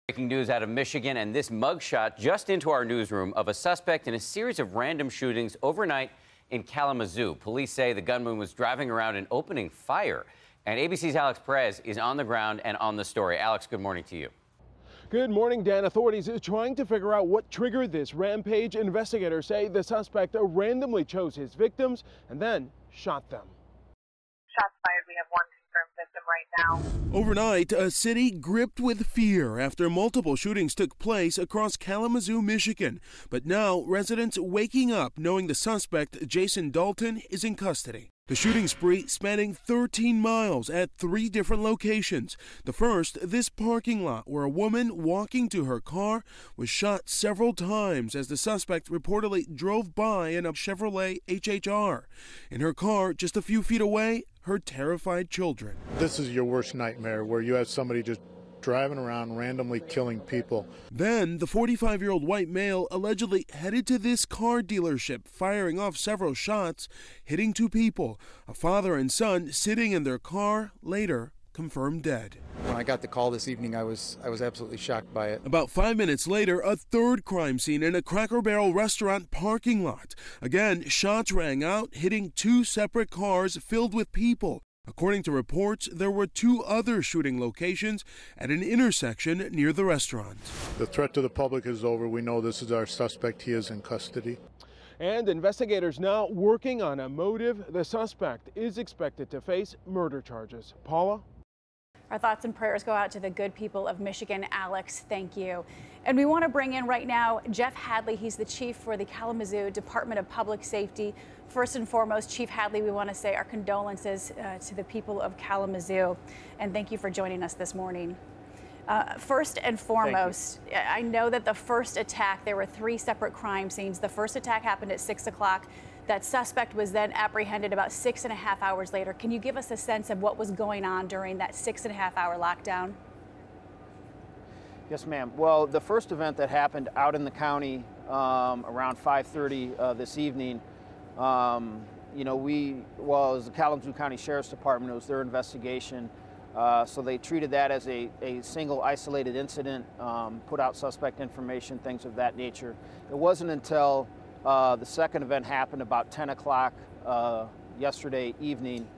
Breaking news out of Michigan, and this mugshot just into our newsroom of a suspect in a series of random shootings overnight in Kalamazoo. Police say the gunman was driving around and opening fire. And ABC's Alex Perez is on the ground and on the story. Alex, good morning to you. Good morning, Dan. Authorities are trying to figure out what triggered this rampage. Investigators say the suspect randomly chose his victims and then shot them. Shots fired. We have one confirmed victim right now. Overnight, a city gripped with fear after multiple shootings took place across Kalamazoo, Michigan. But now, residents waking up knowing the suspect, Jason Dalton, is in custody. The shooting spree spanning 13 miles at 3 different locations. The first, this parking lot where a woman walking to her car was shot several times as the suspect reportedly drove by in a Chevrolet HHR. In her car, just a few feet away, her terrified children. This is your worst nightmare, where you have somebody just driving around randomly killing people. Then the 45-year-old white male allegedly headed to this car dealership, firing off several shots, hitting 2 people, a father and son sitting in their car, later confirmed dead. When I got the call this evening, I was absolutely shocked by it. About 5 minutes later, a third crime scene in a Cracker Barrel restaurant parking lot. Again, shots rang out, hitting 2 separate cars filled with people. According to reports, there were 2 other shooting locations at an intersection near the restaurant. The threat to the public is over. We know this is our suspect. He is in custody. And investigators now working on a motive. The suspect is expected to face murder charges. Paula? Our thoughts and prayers go out to the good people of Michigan. Alex, thank you. And we want to bring in right now Jeff Hadley. He's the chief for the Kalamazoo Department of Public Safety. First and foremost, Chief Hadley, we want to say our condolences to the people of Kalamazoo. And thank you for joining us this morning. First and foremost, I know that the first attack, there were 3 separate crime scenes. The first attack happened at 6 o'clock. That suspect was then apprehended about 6.5 hours later. Can you give us a sense of what was going on during that 6.5 hour lockdown? Yes, ma'am. Well, the first event that happened out in the county around 5:30 this evening, it was the Kalamazoo County Sheriff's Department. It was their investigation. So they treated that as a single isolated incident, put out suspect information, things of that nature. It wasn't until the second event happened about 10 o'clock yesterday evening.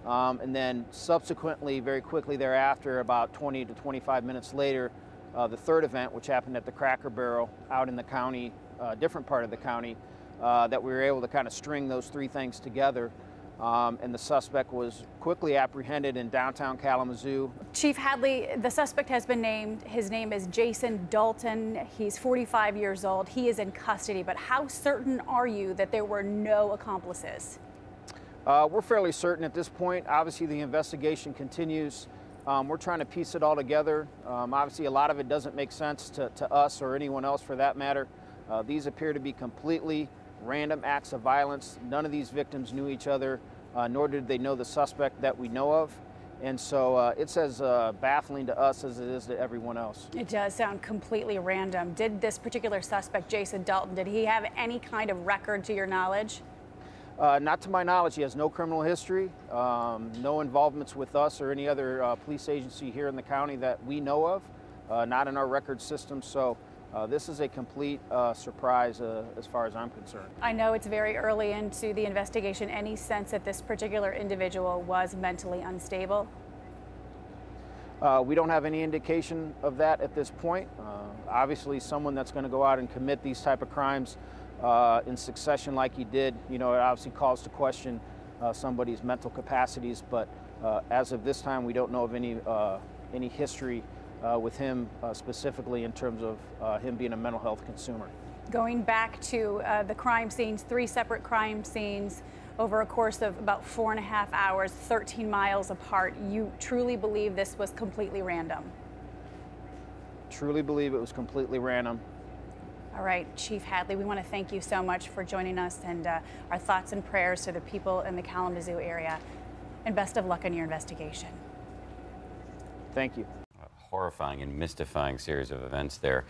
And then subsequently, very quickly thereafter, about 20 to 25 minutes later, the third event, which happened at the Cracker Barrel out in the county, different part of the county, that we were able to kind of string those 3 things together. And the suspect was quickly apprehended in downtown Kalamazoo. Chief Hadley, the suspect has been named. His name is Jason Dalton. He's 45 years old. He is in custody. But how certain are you that there were no accomplices? We're fairly certain at this point. Obviously, the investigation continues. We're trying to piece it all together. Obviously, a lot of it doesn't make sense to us or anyone else for that matter. These appear to be completely random acts of violence. None of these victims knew each other, nor did they know the suspect that we know of. And so it's as baffling to us as it is to everyone else. It does sound completely random. Did this particular suspect, Jason Dalton, did he have any kind of record to your knowledge? Not to my knowledge. He has no criminal history, no involvements with us or any other police agency here in the county that we know of, not in our record system. So this is a complete surprise as far as I'm concerned. I know it's very early into the investigation. Any sense that this particular individual was mentally unstable? We don't have any indication of that at this point. Obviously, someone that's going to go out and commit these type of crimes in succession like he did, it obviously calls to question somebody's mental capacities. But as of this time, we don't know of any history with him specifically in terms of him being a mental health consumer. Going back to the crime scenes, 3 separate crime scenes over a course of about 4.5 hours, 13 miles apart. You truly believe this was completely random? Truly believe it was completely random. All right, Chief Hadley, we want to thank you so much for joining us, and our thoughts and prayers to the people in the Kalamazoo area. And best of luck in your investigation. Thank you. A horrifying and mystifying series of events there.